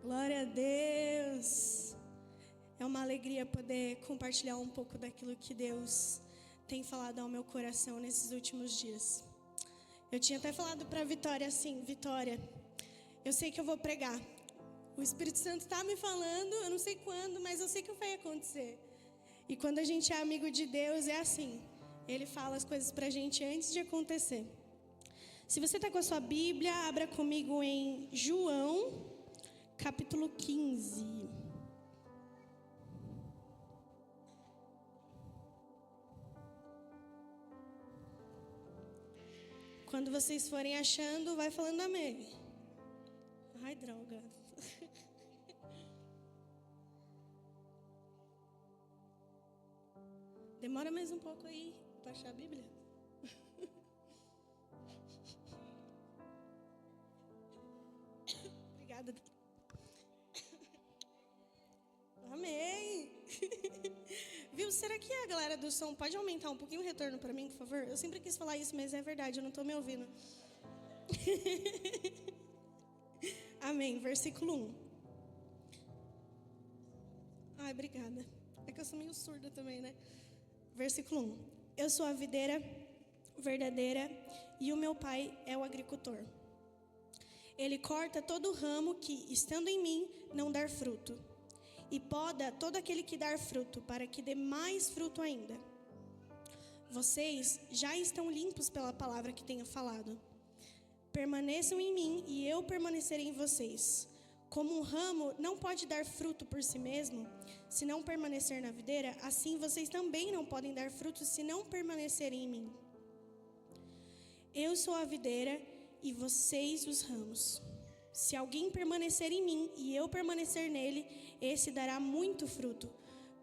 Glória a Deus. É uma alegria poder compartilhar um pouco daquilo que Deus tem falado ao meu coração nesses últimos dias. Eu tinha até falado para a Vitória assim: Vitória, eu sei que eu vou pregar. O Espírito Santo está me falando, eu não sei quando, mas eu sei que vai acontecer. E quando a gente é amigo de Deus, é assim. Ele fala as coisas para a gente antes de acontecer. Se você está com a sua Bíblia, abra comigo em João, capítulo 15. Quando vocês forem achando, vai falando amém. Ai, droga. Demora mais um pouco aí para achar a Bíblia. Obrigada. Amém. Viu? Será que a galera do som pode aumentar um pouquinho o retorno para mim, por favor? Eu sempre quis falar isso, mas é verdade, eu não estou me ouvindo. Amém. Versículo 1. Ai, obrigada. É que eu sou meio surda também, né? Versículo 1. Eu sou a videira verdadeira e o meu pai é o agricultor. Ele corta todo ramo que, estando em mim, não dar fruto, e poda todo aquele que dar fruto, para que dê mais fruto ainda. Vocês já estão limpos pela palavra que tenho falado. Permaneçam em mim e eu permanecerei em vocês. Como um ramo não pode dar fruto por si mesmo, se não permanecer na videira, assim vocês também não podem dar fruto se não permanecerem em mim. Eu sou a videira e vocês os ramos. Se alguém permanecer em mim e eu permanecer nele, esse dará muito fruto,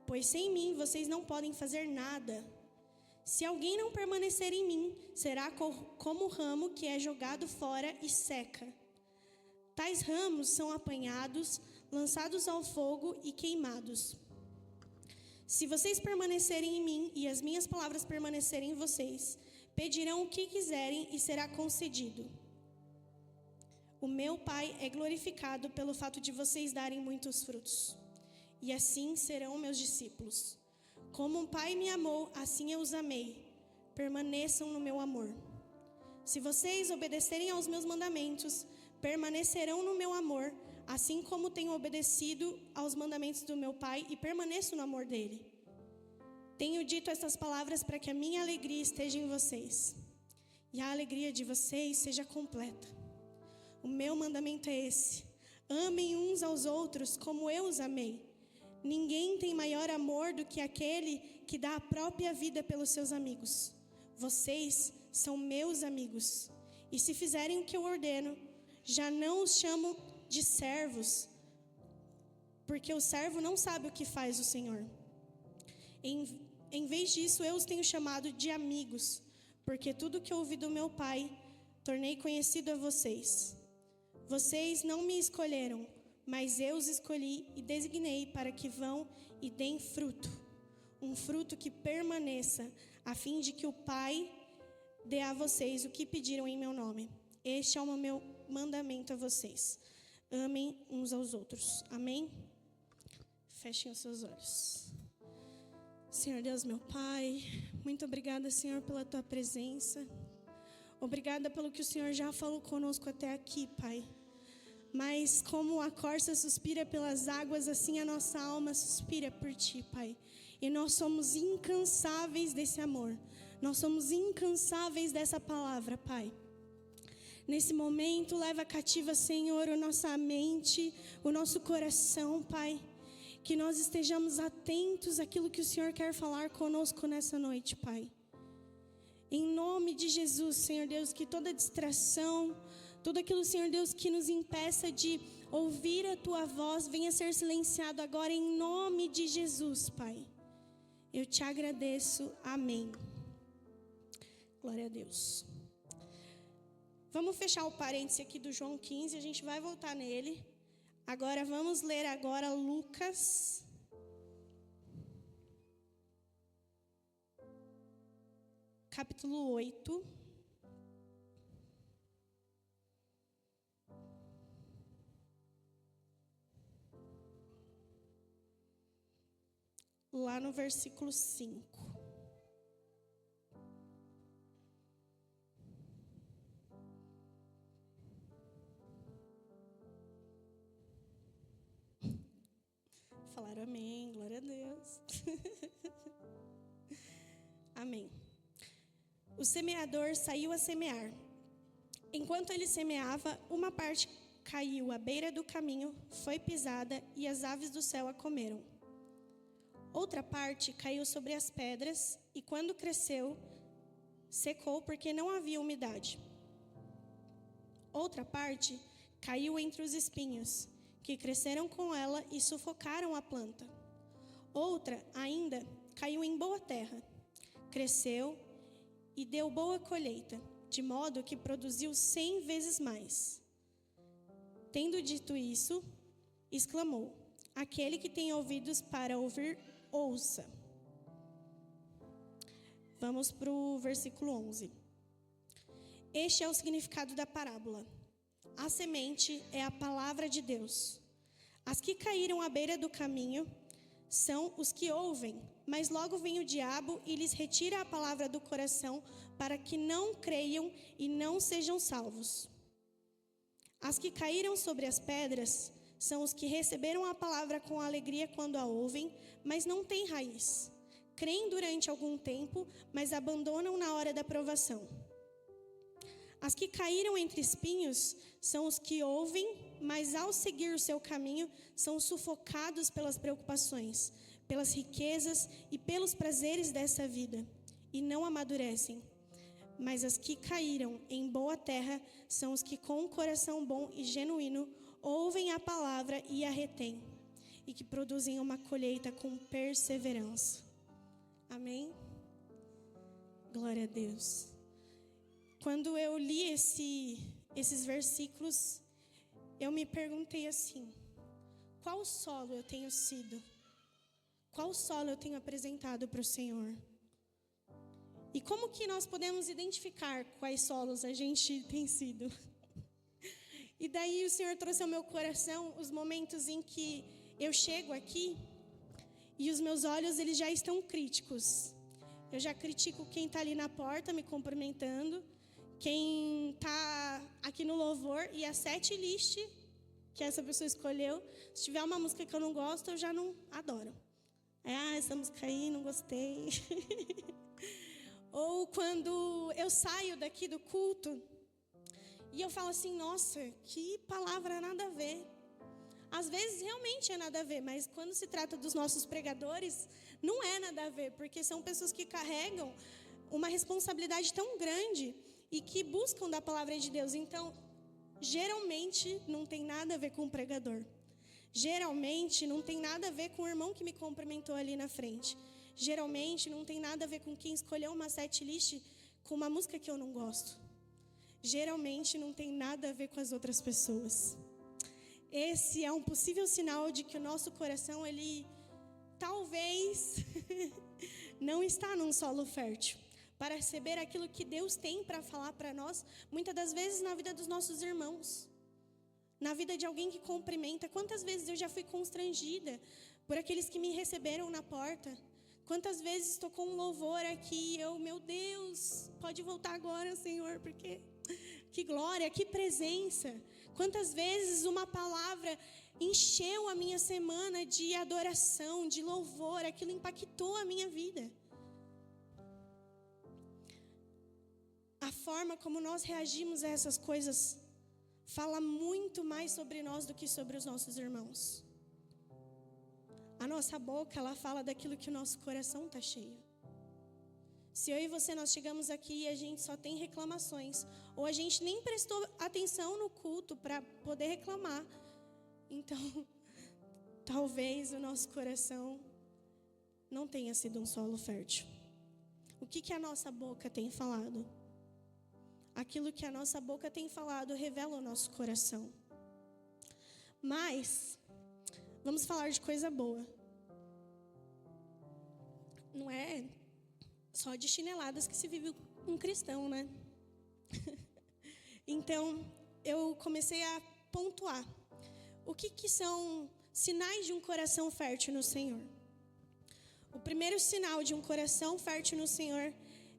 pois sem mim vocês não podem fazer nada. Se alguém não permanecer em mim, será como o ramo que é jogado fora e seca. Tais ramos são apanhados, lançados ao fogo e queimados. Se vocês permanecerem em mim e as minhas palavras permanecerem em vocês, pedirão o que quiserem e será concedido. O meu Pai é glorificado pelo fato de vocês darem muitos frutos, e assim serão meus discípulos. Como um pai me amou, assim eu os amei. Permaneçam no meu amor. Se vocês obedecerem aos meus mandamentos, permanecerão no meu amor, assim como tenho obedecido aos mandamentos do meu Pai e permaneço no amor dele. Tenho dito estas palavras para que a minha alegria esteja em vocês, e a alegria de vocês seja completa. O meu mandamento é esse: amem uns aos outros como eu os amei. Ninguém tem maior amor do que aquele que dá a própria vida pelos seus amigos. Vocês são meus amigos, e se fizerem o que eu ordeno, já não os chamo de servos, porque o servo não sabe o que faz o Senhor. Em vez disso, eu os tenho chamado de amigos, porque tudo que ouvi do meu Pai, tornei conhecido a vocês. Vocês não me escolheram, mas eu os escolhi e designei para que vão e deem fruto, um fruto que permaneça, a fim de que o Pai dê a vocês o que pediram em meu nome. Este é o meu mandamento a vocês: amem uns aos outros. Amém? Fechem os seus olhos. Senhor Deus, meu Pai, muito obrigada, Senhor, pela Tua presença. Obrigada pelo que o Senhor já falou conosco até aqui, Pai. Mas como a corça suspira pelas águas, assim a nossa alma suspira por Ti, Pai. E nós somos incansáveis desse amor. Nós somos incansáveis dessa palavra, Pai. Nesse momento, leva cativa, Senhor, a nossa mente, o nosso coração, Pai. Que nós estejamos atentos àquilo que o Senhor quer falar conosco nessa noite, Pai. Em nome de Jesus, Senhor Deus, que toda distração, tudo aquilo, Senhor Deus, que nos impeça de ouvir a Tua voz, venha ser silenciado agora em nome de Jesus, Pai. Eu te agradeço. Amém. Glória a Deus. Vamos fechar o parêntese aqui do João 15, a gente vai voltar nele. Agora vamos ler Lucas, capítulo 8. lá no versículo 5. Falaram amém, glória a Deus. Amém. O semeador saiu a semear. Enquanto ele semeava, uma parte caiu à beira do caminho, foi pisada e as aves do céu a comeram. Outra parte caiu sobre as pedras e, quando cresceu, secou porque não havia umidade. Outra parte caiu entre os espinhos, que cresceram com ela e sufocaram a planta. Outra, ainda, caiu em boa terra, cresceu e deu boa colheita, de modo que produziu 100 vezes mais. Tendo dito isso, exclamou: aquele que tem ouvidos para ouvir, ouça. Vamos para o versículo 11. Este é o significado da parábola. A semente é a palavra de Deus. As que caíram à beira do caminho são os que ouvem, mas logo vem o diabo e lhes retira a palavra do coração para que não creiam e não sejam salvos. As que caíram sobre as pedras são os que receberam a palavra com alegria quando a ouvem, mas não têm raiz. Creem durante algum tempo, mas abandonam na hora da provação. As que caíram entre espinhos são os que ouvem, mas ao seguir o seu caminho são sufocados pelas preocupações, pelas riquezas e pelos prazeres dessa vida, e não amadurecem. Mas as que caíram em boa terra são os que com um coração bom e genuíno ouvem a palavra e a retêm, e que produzem uma colheita com perseverança. Amém? Glória a Deus. Quando eu li esses versículos, eu me perguntei assim: qual solo eu tenho sido? Qual solo eu tenho apresentado para o Senhor? E como que nós podemos identificar quais solos a gente tem sido? E daí o Senhor trouxe ao meu coração os momentos em que eu chego aqui e os meus olhos eles já estão críticos. Eu já critico quem está ali na porta me cumprimentando, quem está aqui no louvor e a setlist que essa pessoa escolheu. Se tiver uma música que eu não gosto, eu já não adoro. Essa música aí, não gostei. Ou quando eu saio daqui do culto e eu falo assim: nossa, que palavra nada a ver. Às vezes realmente é nada a ver, mas quando se trata dos nossos pregadores, não é nada a ver, porque são pessoas que carregam uma responsabilidade tão grande e que buscam da palavra de Deus. Então, geralmente não tem nada a ver com o pregador. Geralmente não tem nada a ver com o irmão que me cumprimentou ali na frente. Geralmente não tem nada a ver com quem escolheu uma setlist com uma música que eu não gosto. Geralmente não tem nada a ver com as outras pessoas. Esse é um possível sinal de que o nosso coração, ele talvez não está num solo fértil para receber aquilo que Deus tem para falar para nós, muitas das vezes na vida dos nossos irmãos, na vida de alguém que cumprimenta. Quantas vezes eu já fui constrangida por aqueles que me receberam na porta? Quantas vezes tocou um louvor aqui e eu, meu Deus, pode voltar agora, Senhor, porque que glória, que presença. Quantas vezes uma palavra encheu a minha semana de adoração, de louvor, aquilo impactou a minha vida. A forma como nós reagimos a essas coisas fala muito mais sobre nós do que sobre os nossos irmãos. A nossa boca, ela fala daquilo que o nosso coração está cheio. Se eu e você, nós chegamos aqui e a gente só tem reclamações, ou a gente nem prestou atenção no culto para poder reclamar, então, talvez o nosso coração não tenha sido um solo fértil. O que a nossa boca tem falado? Aquilo que a nossa boca tem falado revela o nosso coração. Mas vamos falar de coisa boa. Não é só de chineladas que se vive um cristão, né? Então, eu comecei a pontuar. O que são sinais de um coração fértil no Senhor? O primeiro sinal de um coração fértil no Senhor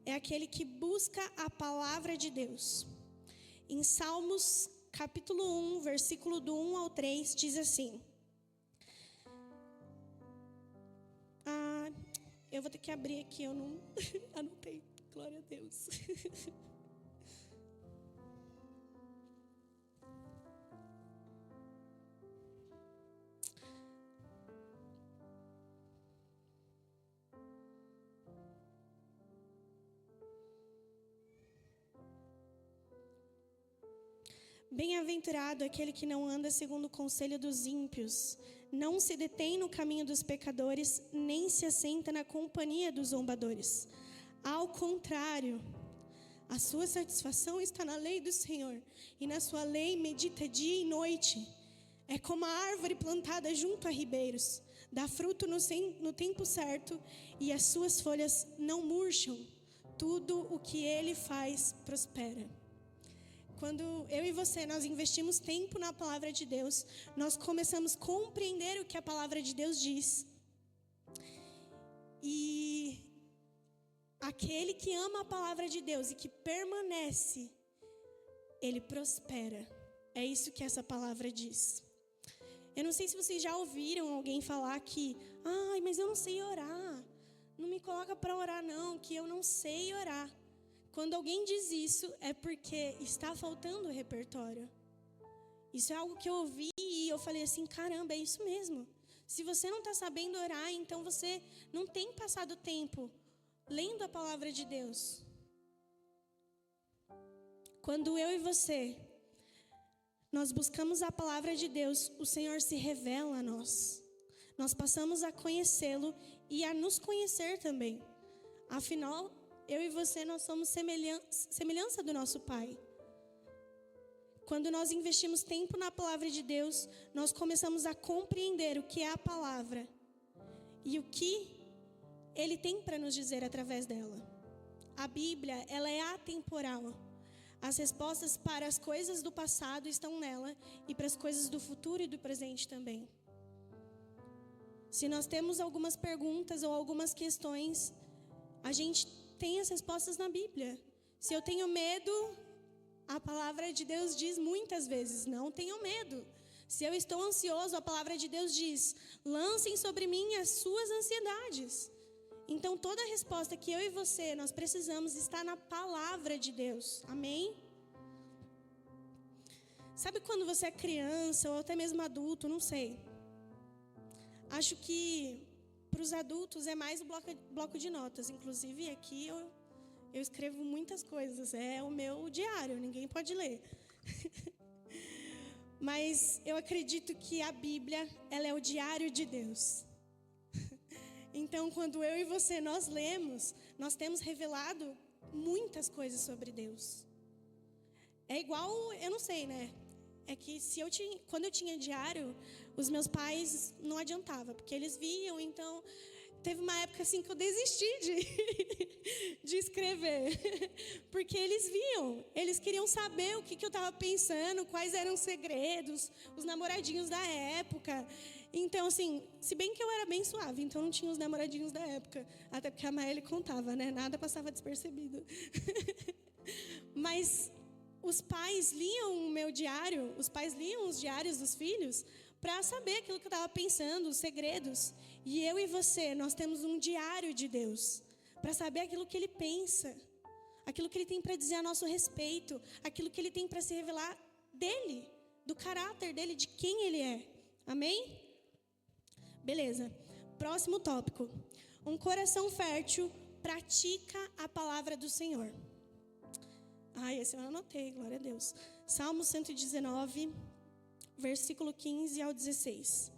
é aquele que busca a palavra de Deus. Em Salmos, capítulo 1, versículo do 1 ao 3, diz assim. Eu vou ter que abrir aqui, eu não anotei. Glória a Deus. Bem-aventurado aquele que não anda segundo o conselho dos ímpios, não se detém no caminho dos pecadores, nem se assenta na companhia dos zombadores. Ao contrário, a sua satisfação está na lei do Senhor, e na sua lei medita dia e noite. É como a árvore plantada junto a ribeiros, dá fruto no tempo certo, e as suas folhas não murcham. Tudo o que ele faz prospera. Quando eu e você, nós investimos tempo na palavra de Deus, nós começamos a compreender o que a palavra de Deus diz. E aquele que ama a palavra de Deus e que permanece, ele prospera. É isso que essa palavra diz. Eu não sei se vocês já ouviram alguém falar que, mas eu não sei orar. Não me coloca para orar não, que eu não sei orar. Quando alguém diz isso, é porque está faltando repertório. Isso é algo que eu ouvi e eu falei assim, caramba, é isso mesmo. Se você não está sabendo orar, então você não tem passado tempo lendo a palavra de Deus. Quando eu e você, nós buscamos a palavra de Deus, o Senhor se revela a nós. Nós passamos a conhecê-lo e a nos conhecer também. Afinal, eu e você, nós somos semelhança do nosso Pai. Quando nós investimos tempo na palavra de Deus, nós começamos a compreender o que é a palavra e o que Ele tem para nos dizer através dela. A Bíblia, ela é atemporal. As respostas para as coisas do passado estão nela e para as coisas do futuro e do presente também. Se nós temos algumas perguntas ou algumas questões, a gente tem as respostas na Bíblia. Se eu tenho medo, a palavra de Deus diz muitas vezes, não tenham medo. Se eu estou ansioso, a palavra de Deus diz, lancem sobre mim as suas ansiedades. Então toda a resposta que eu e você, nós precisamos está na palavra de Deus. Amém? Sabe quando você é criança ou até mesmo adulto, não sei. Acho que para os adultos é mais o bloco de notas. Inclusive aqui eu escrevo muitas coisas. É o meu diário, ninguém pode ler. Mas eu acredito que a Bíblia, ela é o diário de Deus. Então, quando eu e você, nós lemos, nós temos revelado muitas coisas sobre Deus. É igual, eu não sei, né? É que quando eu tinha diário, os meus pais não adiantava, porque eles viam, então teve uma época assim que eu desisti de escrever, porque eles viam, eles queriam saber o que eu estava pensando, quais eram os segredos, os namoradinhos da época. Então, assim, se bem que eu era bem suave, então não tinha os namoradinhos da época, até porque a Maeli contava, né? Nada passava despercebido. Mas os pais liam o meu diário, os pais liam os diários dos filhos para saber aquilo que eu estava pensando, os segredos. E eu e você, nós temos um diário de Deus para saber aquilo que Ele pensa, aquilo que Ele tem para dizer a nosso respeito, aquilo que Ele tem para se revelar dEle, do caráter dEle, de quem Ele é. Amém? Beleza. Próximo tópico. Um coração fértil pratica a palavra do Senhor. Esse eu anotei, glória a Deus. Salmo 119, versículo 15 ao 16.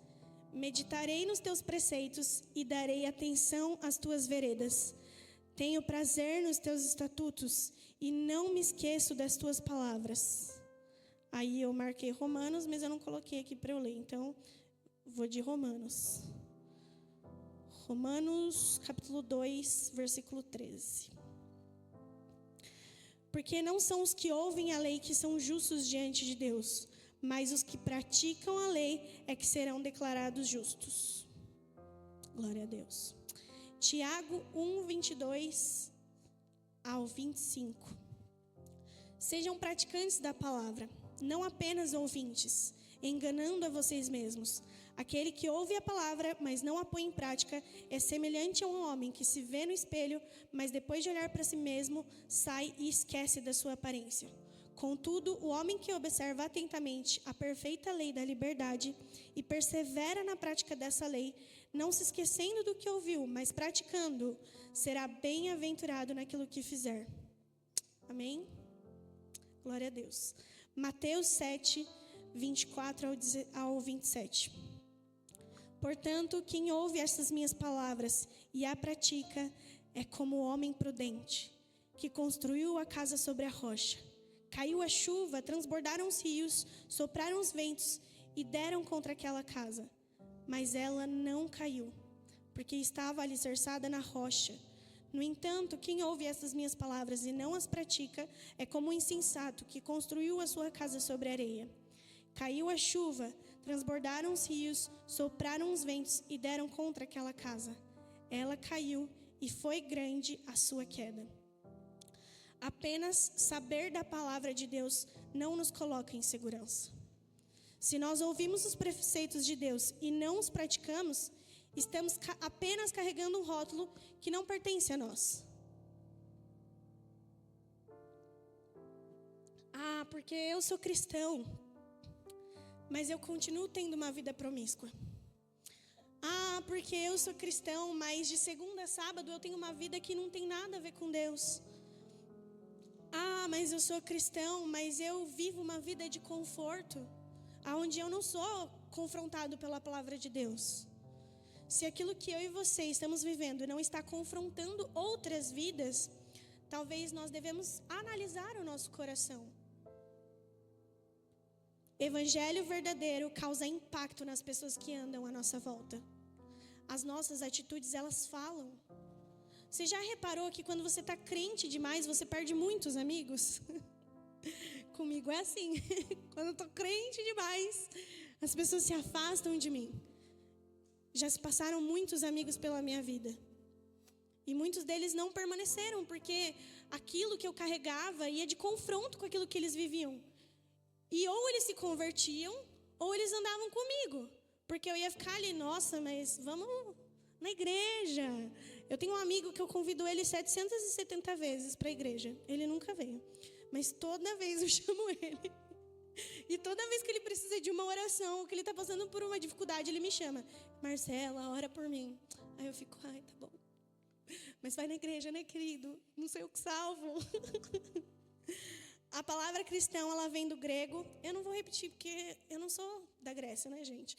Meditarei nos teus preceitos e darei atenção às tuas veredas. Tenho prazer nos teus estatutos e não me esqueço das tuas palavras. Aí eu marquei Romanos, mas eu não coloquei aqui para eu ler, então vou de Romanos. Romanos, capítulo 2, versículo 13. Porque não são os que ouvem a lei que são justos diante de Deus, mas os que praticam a lei é que serão declarados justos. Glória a Deus. Tiago 1, 22 ao 25. Sejam praticantes da palavra, não apenas ouvintes, enganando a vocês mesmos. Aquele que ouve a palavra, mas não a põe em prática, é semelhante a um homem que se vê no espelho, mas depois de olhar para si mesmo, sai e esquece da sua aparência. Contudo, o homem que observa atentamente a perfeita lei da liberdade e persevera na prática dessa lei, não se esquecendo do que ouviu, mas praticando, será bem-aventurado naquilo que fizer. Amém? Glória a Deus. Mateus 7, 24 ao 27. Portanto, quem ouve estas minhas palavras e a pratica é como o homem prudente, que construiu a casa sobre a rocha. Caiu a chuva, transbordaram os rios, sopraram os ventos e deram contra aquela casa. Mas ela não caiu, porque estava alicerçada na rocha. No entanto, quem ouve essas minhas palavras e não as pratica é como um insensato que construiu a sua casa sobre areia. Caiu a chuva, transbordaram os rios, sopraram os ventos e deram contra aquela casa. Ela caiu e foi grande a sua queda. Apenas saber da palavra de Deus não nos coloca em segurança. Se nós ouvimos os preceitos de Deus e não os praticamos, estamos apenas carregando um rótulo que não pertence a nós. Ah, porque eu sou cristão, mas eu continuo tendo uma vida promíscua. Ah, porque eu sou cristão, mas de segunda a sábado eu tenho uma vida que não tem nada a ver com Deus. Ah, mas eu sou cristão, mas eu vivo uma vida de conforto, onde eu não sou confrontado pela palavra de Deus. Se aquilo que eu e você estamos vivendo não está confrontando outras vidas, talvez nós devemos analisar o nosso coração. Evangelho verdadeiro causa impacto nas pessoas que andam à nossa volta. As nossas atitudes, elas falam. Você já reparou que quando você está crente demais, você perde muitos amigos? Comigo é assim. Quando eu estou crente demais, as pessoas se afastam de mim. Já se passaram muitos amigos pela minha vida. E muitos deles não permaneceram, porque aquilo que eu carregava ia de confronto com aquilo que eles viviam. E ou eles se convertiam, ou eles andavam comigo. Porque eu ia ficar ali, nossa, mas vamos na igreja. Eu tenho um amigo que eu convido ele 770 vezes para a igreja. Ele nunca veio. Mas toda vez eu chamo ele. E toda vez que ele precisa de uma oração, que ele está passando por uma dificuldade, ele me chama. Marcela, ora por mim. Aí eu fico, ai, tá bom. Mas vai na igreja, né, querido? Não sei o que salvo. A palavra cristão, ela vem do grego. Eu não vou repetir, porque eu não sou da Grécia, né, gente?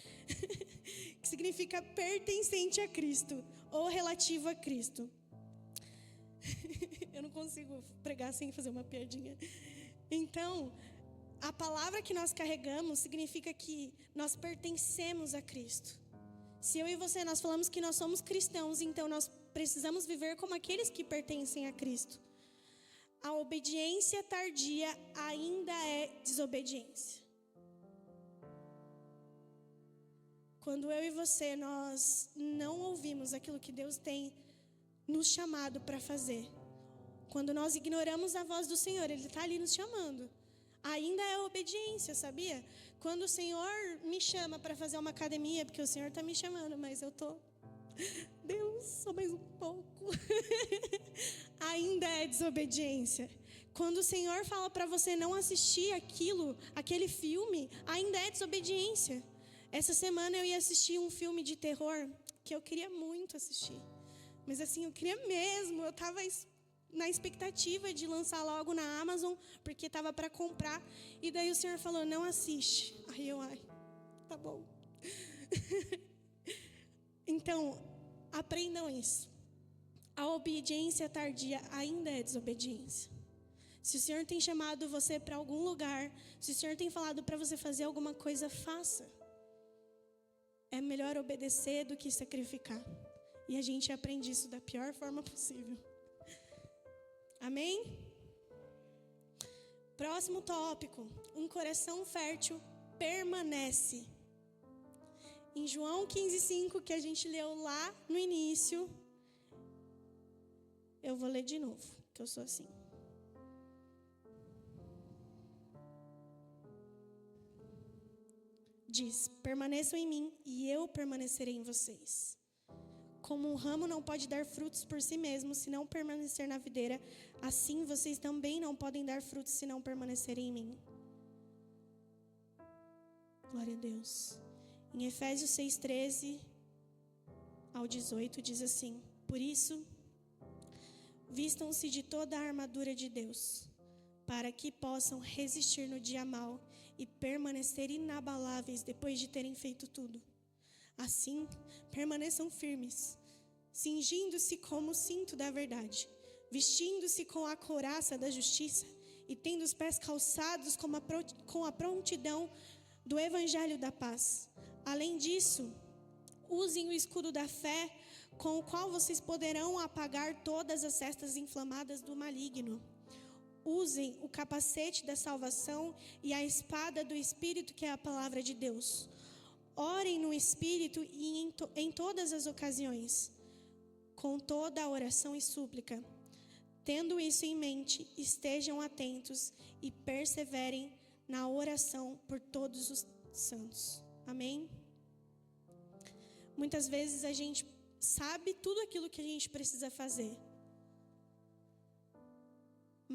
Que significa pertencente a Cristo, ou relativo a Cristo. Eu não consigo pregar sem fazer uma piadinha. Então, a palavra que nós carregamos significa que nós pertencemos a Cristo. Se eu e você, nós falamos que nós somos cristãos, então nós precisamos viver como aqueles que pertencem a Cristo. A obediência tardia ainda é desobediência. Quando eu e você, nós não ouvimos aquilo que Deus tem nos chamado para fazer. Quando nós ignoramos a voz do Senhor, Ele está ali nos chamando. Ainda é obediência, sabia? Quando o Senhor me chama para fazer uma academia, porque o Senhor está me chamando, mas eu estou... Deus, só mais um pouco. Ainda é desobediência. Quando o Senhor fala para você não assistir aquele filme, ainda é desobediência. Essa semana eu ia assistir um filme de terror que eu queria muito assistir. Mas assim, eu queria mesmo. Eu estava na expectativa de lançar logo na Amazon, porque estava para comprar. E daí o Senhor falou, não assiste. Aí eu, tá bom. Então, aprendam isso. A obediência tardia ainda é desobediência. Se o Senhor tem chamado você para algum lugar, se o Senhor tem falado para você fazer alguma coisa, faça. É melhor obedecer do que sacrificar. E a gente aprende isso da pior forma possível. Amém? Próximo tópico. Um coração fértil permanece. Em João 15:5, que a gente leu lá no início, Eu vou ler de novo, que eu sou assim. Diz: permaneçam em mim e eu permanecerei em vocês. Como um ramo não pode dar frutos por si mesmo se não permanecer na videira, assim vocês também não podem dar frutos se não permanecerem em mim. Glória a Deus. Em Efésios 6:13 ao 18 diz assim: por isso, vistam-se de toda a armadura de Deus, para que possam resistir no dia mau e permanecer inabaláveis depois de terem feito tudo. Assim, permaneçam firmes, cingindo-se como o cinto da verdade, vestindo-se com a couraça da justiça e tendo os pés calçados com a prontidão do evangelho da paz. Além disso, usem o escudo da fé, com o qual vocês poderão apagar todas as sestas inflamadas do maligno. Usem o capacete da salvação e a espada do Espírito, que é a palavra de Deus. Orem no Espírito e em todas as ocasiões, com toda a oração e súplica. Tendo isso em mente, estejam atentos e perseverem na oração por todos os santos. Amém? Muitas vezes a gente sabe tudo aquilo que a gente precisa fazer,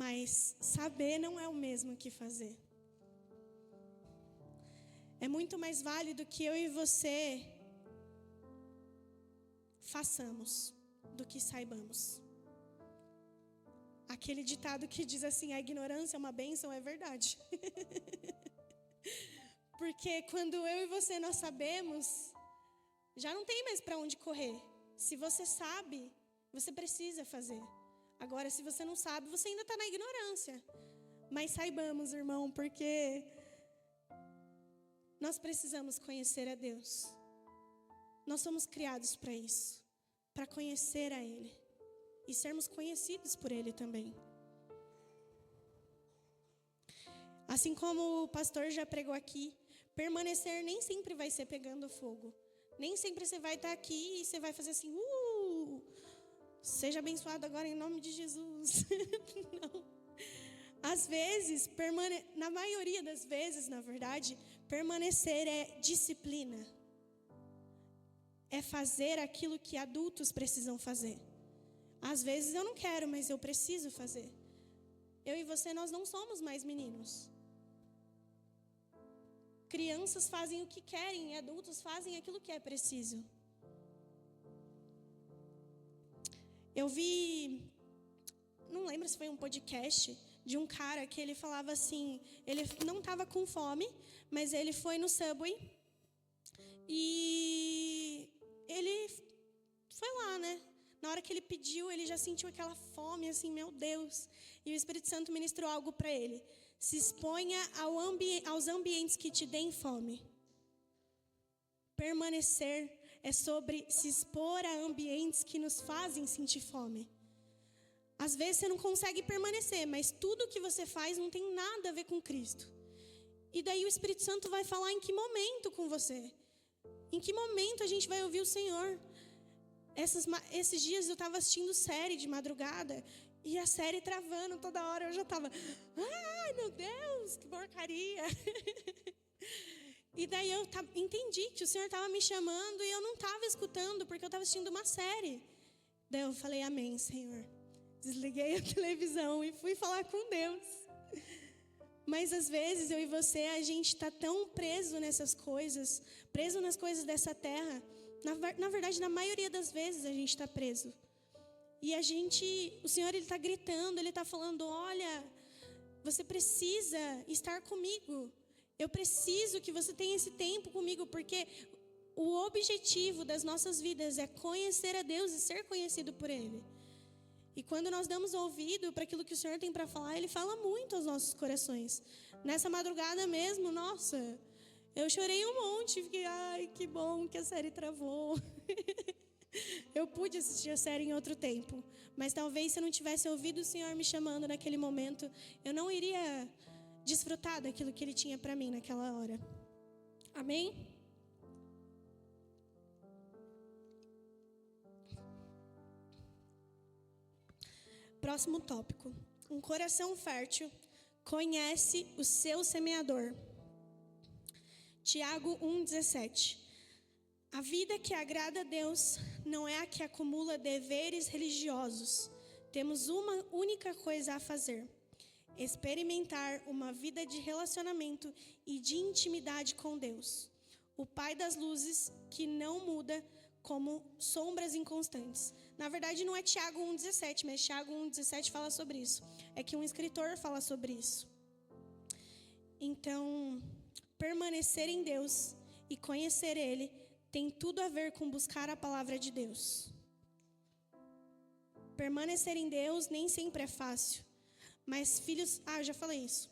mas saber não é o mesmo que fazer. É muito mais válido que eu e você façamos do que saibamos. Aquele ditado que diz assim: a ignorância é uma bênção, é verdade. Porque quando eu e você nós sabemos, já não tem mais para onde correr. Se você sabe, você precisa fazer. Agora, se você não sabe, você ainda está na ignorância. Mas saibamos, irmão, porque nós precisamos conhecer a Deus. Nós somos criados para isso, para conhecer a Ele e sermos conhecidos por Ele também. Assim como o pastor já pregou aqui, permanecer nem sempre vai ser pegando fogo. Nem sempre você vai estar aqui e você vai fazer assim: seja abençoado agora em nome de Jesus. Não. Às vezes, na maioria das vezes, na verdade, permanecer é disciplina. É fazer aquilo que adultos precisam fazer. Às vezes eu não quero, mas eu preciso fazer. Eu e você, nós não somos mais meninos. Crianças fazem o que querem e adultos fazem aquilo que é preciso. Eu vi, não lembro se foi um podcast de um cara que ele falava assim, ele não estava com fome, mas ele foi no Subway e ele foi lá, né? Na hora que ele pediu, ele já sentiu aquela fome, assim, meu Deus. E o Espírito Santo ministrou algo para ele: se exponha aos ambientes que te deem fome. Permanecer é sobre se expor a ambientes que nos fazem sentir fome. Às vezes você não consegue permanecer, mas tudo que você faz não tem nada a ver com Cristo. E daí o Espírito Santo vai falar em que momento com você. Em que momento a gente vai ouvir o Senhor. Esses dias eu estava assistindo série de madrugada e a série travando toda hora. Eu já estava, ai meu Deus, que porcaria. E daí eu entendi que o Senhor estava me chamando e eu não estava escutando porque eu estava assistindo uma série. Daí eu falei, amém, Senhor. Desliguei a televisão e fui falar com Deus. Mas às vezes eu e você, a gente está tão preso nessas coisas, preso nas coisas dessa terra. Na verdade, na maioria das vezes a gente está preso. E o Senhor, Ele está gritando, Ele está falando, olha, você precisa estar comigo. Eu preciso que você tenha esse tempo comigo, porque o objetivo das nossas vidas é conhecer a Deus e ser conhecido por Ele. E quando nós damos ouvido para aquilo que o Senhor tem para falar, Ele fala muito aos nossos corações. Nessa madrugada mesmo, nossa, eu chorei um monte, fiquei, ai, que bom que a série travou. Eu pude assistir a série em outro tempo, mas talvez se eu não tivesse ouvido o Senhor me chamando naquele momento, eu não iria desfrutar daquilo que Ele tinha para mim naquela hora. Amém? próximo tópico. Um coração fértil conhece o seu semeador. Tiago 1,17. A vida que agrada a Deus não é a que acumula deveres religiosos. Temos uma única coisa a fazer: experimentar uma vida de relacionamento e de intimidade com Deus, o Pai das luzes, que não muda como sombras inconstantes. Na verdade, não é Tiago 1,17, mas Tiago 1,17 fala sobre isso. É que um escritor fala sobre isso. Então, permanecer em Deus e conhecer Ele tem tudo a ver com buscar a palavra de Deus. Permanecer em Deus nem sempre é fácil. Mas filhos... eu já falei isso.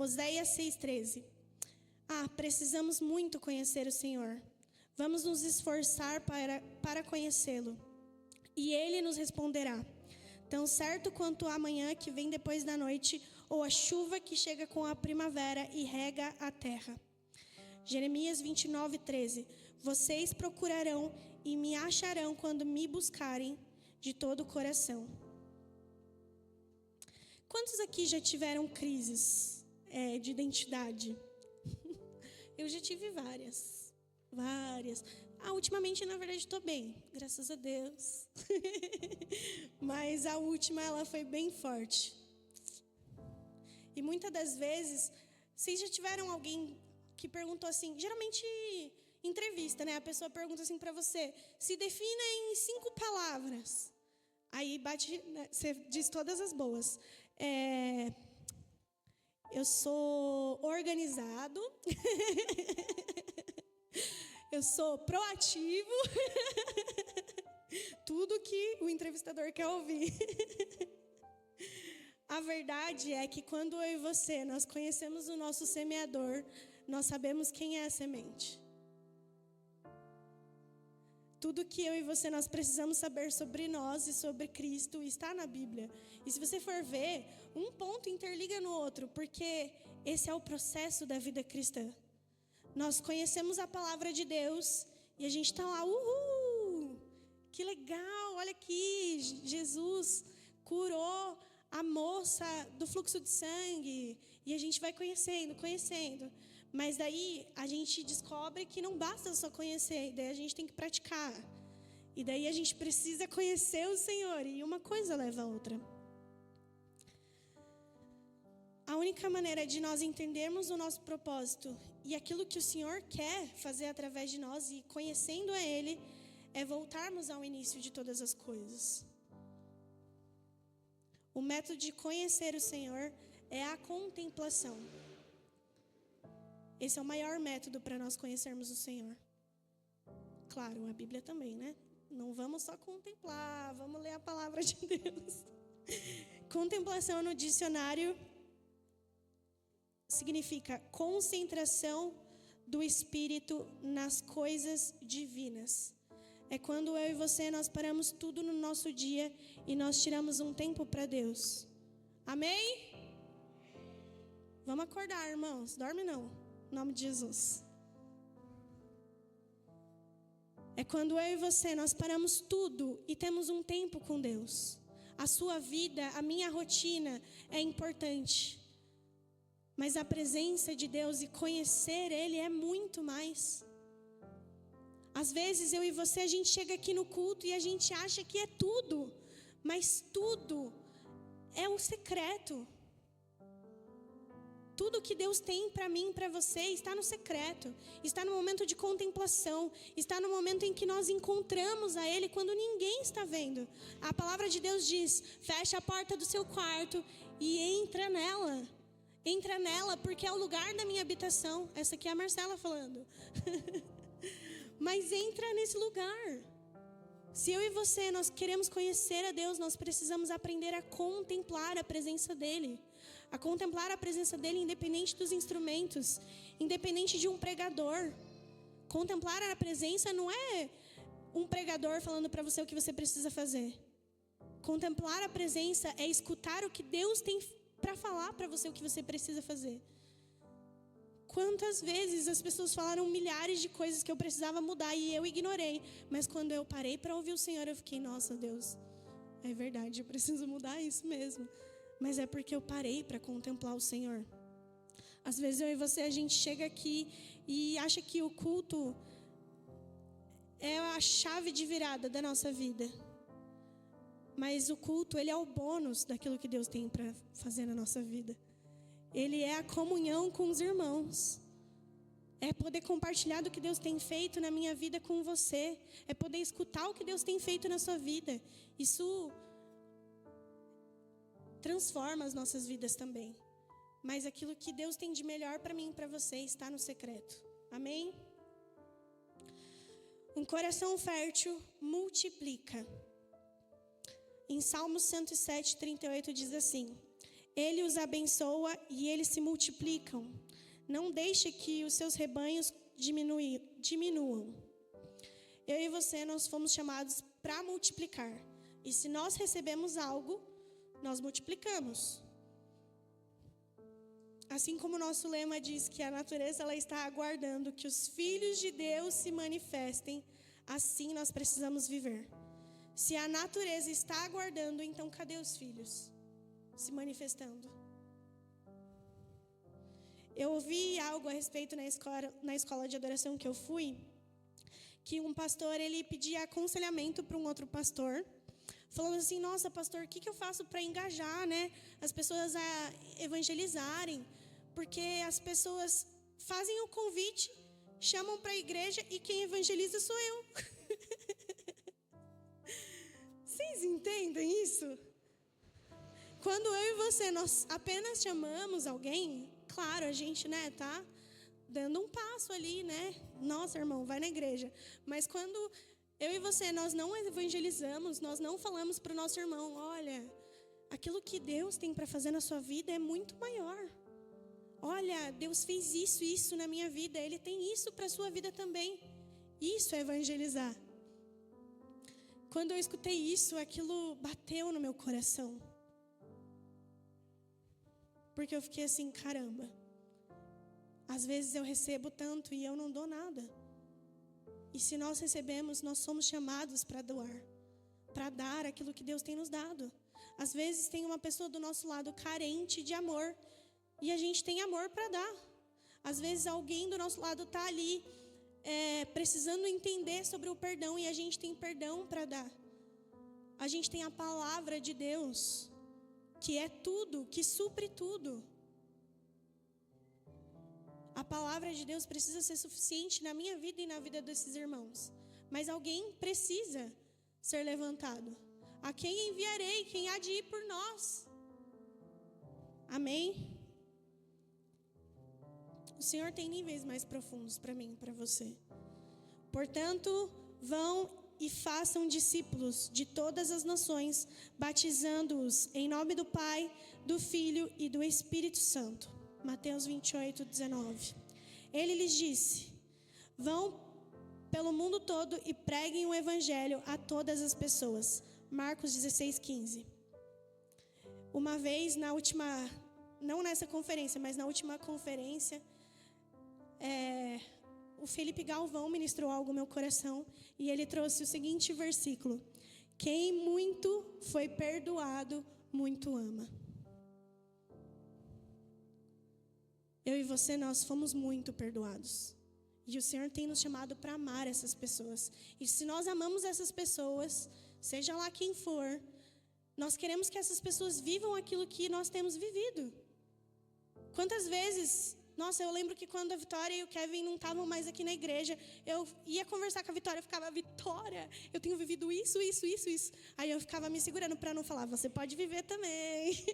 Oséias 6,13. Precisamos muito conhecer o Senhor. Vamos nos esforçar para conhecê-lo. E Ele nos responderá. Tão certo quanto a manhã que vem depois da noite, ou a chuva que chega com a primavera e rega a terra. Jeremias 29,13. Vocês procurarão e me acharão quando me buscarem de todo o coração. Quantos aqui já tiveram crises de identidade? Eu já tive várias. Ultimamente, na verdade, estou bem, graças a Deus. Mas a última, ela foi bem forte. E muitas das vezes, vocês já tiveram alguém que perguntou assim, geralmente entrevista, né? A pessoa pergunta assim para você, se defina em 5 palavras. Aí bate, né? Você diz todas as boas. Eu sou organizado. Eu sou proativo. Tudo que o entrevistador quer ouvir. A verdade é que quando eu e você, nós conhecemos o nosso semeador, nós sabemos quem é a semente. Tudo que eu e você nós precisamos saber sobre nós e sobre Cristo está na Bíblia. E se você for ver, um ponto interliga no outro, porque esse é o processo da vida cristã. Nós conhecemos a palavra de Deus e a gente está lá, que legal, olha aqui, Jesus curou a moça do fluxo de sangue. E a gente vai conhecendo. Mas daí a gente descobre que não basta só conhecer, daí a gente tem que praticar. E daí a gente precisa conhecer o Senhor, e uma coisa leva a outra. A única maneira de nós entendermos o nosso propósito e aquilo que o Senhor quer fazer através de nós, e conhecendo a Ele, é voltarmos ao início de todas as coisas. O método de conhecer o Senhor é a contemplação. Esse é o maior método para nós conhecermos o Senhor. Claro, a Bíblia também, né? Não vamos só contemplar, vamos ler a palavra de Deus. Contemplação no dicionário significa concentração do Espírito nas coisas divinas. É quando eu e você, nós paramos tudo no nosso dia e nós tiramos um tempo para Deus. Amém? Vamos acordar, irmãos. Dorme não. Em nome de Jesus. É quando eu e você, nós paramos tudo e temos um tempo com Deus. A sua vida, a minha rotina é importante. Mas a presença de Deus e conhecer Ele é muito mais. Às vezes eu e você, a gente chega aqui no culto e a gente acha que é tudo. Mas tudo é o secreto. Tudo que Deus tem para mim e para você está no secreto. Está no momento de contemplação. Está no momento em que nós encontramos a Ele quando ninguém está vendo. A palavra de Deus diz, fecha a porta do seu quarto e entra nela. Entra nela porque é o lugar da minha habitação. Essa aqui é a Marcela falando. Mas entra nesse lugar. Se eu e você, nós queremos conhecer a Deus, nós precisamos aprender a contemplar a presença dEle. A contemplar a presença dEle independente dos instrumentos, independente de um pregador. Contemplar a presença não é um pregador falando para você o que você precisa fazer. Contemplar a presença é escutar o que Deus tem para falar para você o que você precisa fazer. Quantas vezes as pessoas falaram milhares de coisas que eu precisava mudar e eu ignorei. Mas quando eu parei para ouvir o Senhor, eu fiquei, nossa, Deus, é verdade, eu preciso mudar isso mesmo. Mas é porque eu parei para contemplar o Senhor. Às vezes eu e você, a gente chega aqui e acha que o culto é a chave de virada da nossa vida. Mas o culto, ele é o bônus daquilo que Deus tem para fazer na nossa vida. Ele é a comunhão com os irmãos. É poder compartilhar do que Deus tem feito na minha vida com você. É poder escutar o que Deus tem feito na sua vida. Isso transforma as nossas vidas também. Mas aquilo que Deus tem de melhor para mim e para você está no secreto. Amém? Um coração fértil multiplica. Em Salmos 107, 38 diz assim: Ele os abençoa e eles se multiplicam. Não deixe que os seus rebanhos diminuam. Eu e você, nós fomos chamados para multiplicar. E se nós recebemos algo, nós multiplicamos. Assim como o nosso lema diz que a natureza ela está aguardando que os filhos de Deus se manifestem, assim nós precisamos viver. Se a natureza está aguardando, então cadê os filhos se manifestando? Eu ouvi algo a respeito na escola de adoração que eu fui, que um pastor, ele pedia aconselhamento para um outro pastor, falando assim, nossa, pastor, o que eu faço para engajar, né, as pessoas a evangelizarem? Porque as pessoas fazem o convite, chamam para a igreja e quem evangeliza sou eu. Vocês entendem isso? Quando eu e você, nós apenas chamamos alguém, claro, a gente, né, tá dando um passo ali, né? Nossa, irmão, vai na igreja. Mas quando eu e você, nós não evangelizamos, nós não falamos para o nosso irmão, olha, aquilo que Deus tem para fazer na sua vida é muito maior. Olha, Deus fez isso na minha vida, Ele tem isso para a sua vida também. Isso é evangelizar. Quando eu escutei isso, aquilo bateu no meu coração. Porque eu fiquei assim, caramba. Às vezes eu recebo tanto e eu não dou nada. E se nós recebemos, nós somos chamados para doar. Para dar aquilo que Deus tem nos dado. Às vezes tem uma pessoa do nosso lado carente de amor. E a gente tem amor para dar. Às vezes alguém do nosso lado está ali precisando entender sobre o perdão. E a gente tem perdão para dar. A gente tem a palavra de Deus, que é tudo, que supre tudo. A palavra de Deus precisa ser suficiente na minha vida e na vida desses irmãos. Mas alguém precisa ser levantado. A quem enviarei? Quem há de ir por nós? Amém? O Senhor tem níveis mais profundos para mim e para você. Portanto, vão e façam discípulos de todas as nações, batizando-os em nome do Pai, do Filho e do Espírito Santo. Mateus 28, 19. Ele lhes disse, vão pelo mundo todo e preguem o Evangelho a todas as pessoas. Marcos 16, 15. Uma vez, não nessa conferência, mas na última conferência, o Felipe Galvão ministrou algo no meu coração e ele trouxe o seguinte versículo: quem muito foi perdoado, muito ama. Eu e você, nós fomos muito perdoados. E o Senhor tem nos chamado para amar essas pessoas. E se nós amamos essas pessoas, seja lá quem for, nós queremos que essas pessoas vivam aquilo que nós temos vivido. Quantas vezes... Nossa, eu lembro que quando a Vitória e o Kevin não estavam mais aqui na igreja, eu ia conversar com a Vitória, eu ficava, Vitória, eu tenho vivido isso. Aí eu ficava me segurando para não falar, você pode viver também.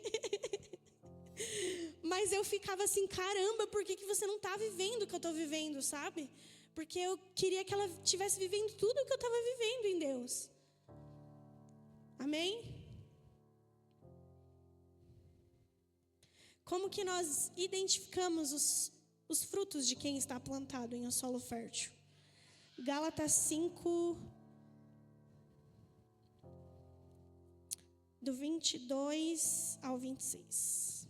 Mas eu ficava assim, caramba, por que você não está vivendo o que eu estou vivendo, sabe? Porque eu queria que ela estivesse vivendo tudo o que eu estava vivendo em Deus. Amém? Como que nós identificamos os frutos de quem está plantado em um solo fértil? Gálatas 5, do 22 ao 26.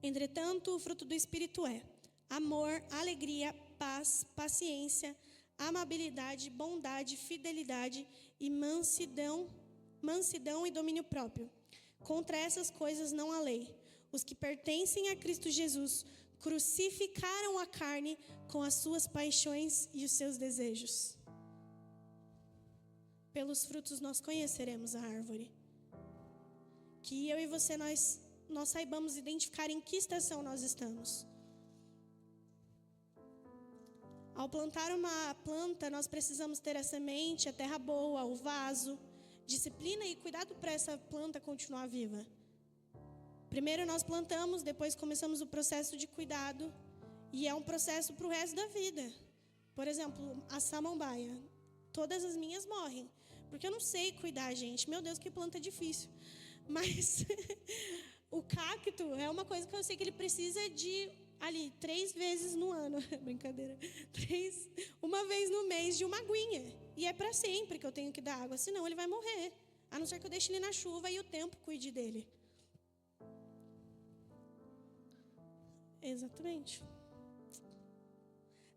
Entretanto, o fruto do Espírito é amor, alegria, paz, paciência, amabilidade, bondade, fidelidade e mansidão e domínio próprio. Contra essas coisas não há lei. Os que pertencem a Cristo Jesus crucificaram a carne com as suas paixões e os seus desejos. Pelos frutos nós conheceremos a árvore. Que eu e você, nós saibamos identificar em que estação nós estamos. Ao plantar uma planta, nós precisamos ter a semente, a terra boa, o vaso, disciplina e cuidado para essa planta continuar viva. Primeiro nós plantamos, depois começamos o processo de cuidado, e é um processo para o resto da vida. Por exemplo, a samambaia, todas as minhas morrem, porque eu não sei cuidar, gente. Meu Deus, que planta difícil. Mas o cacto é uma coisa que eu sei que ele precisa de 3 vezes no ano, brincadeira, 1 vez no mês de uma aguinha. E é para sempre que eu tenho que dar água, senão ele vai morrer. A não ser que eu deixe ele na chuva e o tempo cuide dele. Exatamente.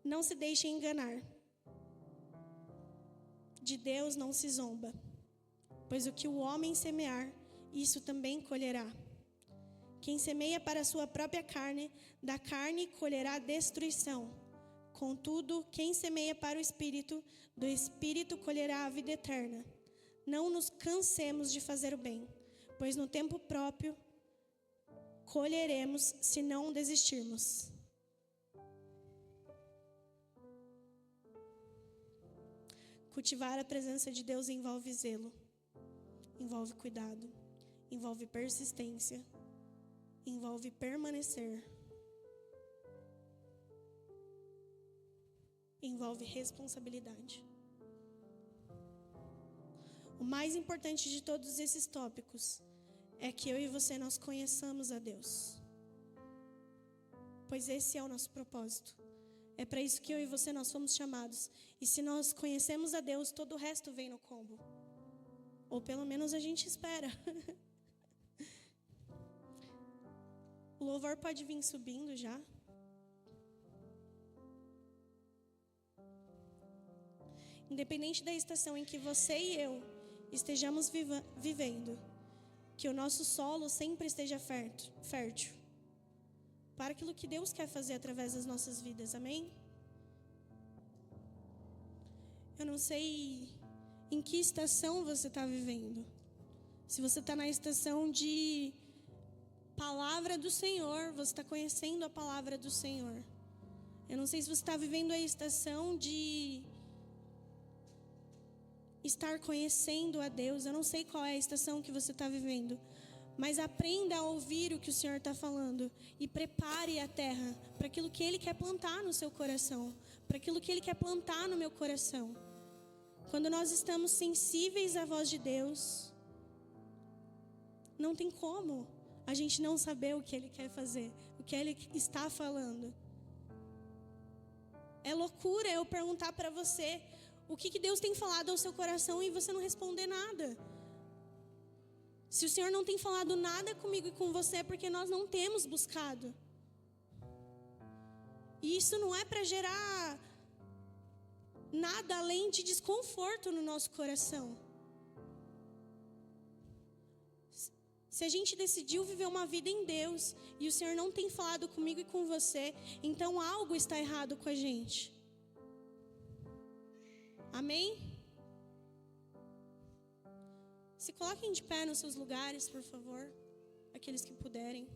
Não se deixe enganar. De Deus não se zomba, pois o que o homem semear, isso também colherá. Quem semeia para a sua própria carne, da carne colherá destruição. Contudo, quem semeia para o Espírito, do Espírito colherá a vida eterna. Não nos cansemos de fazer o bem, pois no tempo próprio colheremos se não desistirmos. Cultivar a presença de Deus envolve zelo, envolve cuidado, envolve persistência, envolve permanecer, envolve responsabilidade. O mais importante de todos esses tópicos é que eu e você nós conheçamos a Deus, pois esse é o nosso propósito. É para isso que eu e você nós fomos chamados. E se nós conhecemos a Deus, todo o resto vem no combo. Ou pelo menos a gente espera. O louvor pode vir subindo já. Independente da estação em que você e eu estejamos vivendo, que o nosso solo sempre esteja fértil para aquilo que Deus quer fazer através das nossas vidas, amém? Eu não sei em que estação você está vivendo. Se você está na estação de palavra do Senhor, você está conhecendo a palavra do Senhor. Eu não sei se você está vivendo a estação de estar conhecendo a Deus. Eu não sei qual é a estação que você está vivendo. Mas aprenda a ouvir o que o Senhor está falando e prepare a terra para aquilo que Ele quer plantar no seu coração, para aquilo que Ele quer plantar no meu coração. Quando nós estamos sensíveis à voz de Deus, não tem como a gente não saber o que Ele quer fazer, o que Ele está falando. É loucura eu perguntar para você o que Deus tem falado ao seu coração e você não responder nada. Se o Senhor não tem falado nada comigo e com você, é porque nós não temos buscado. E isso não é para gerar nada além de desconforto no nosso coração. Se a gente decidiu viver uma vida em Deus e o Senhor não tem falado comigo e com você, então algo está errado com a gente. Amém? Se coloquem de pé nos seus lugares, por favor, aqueles que puderem.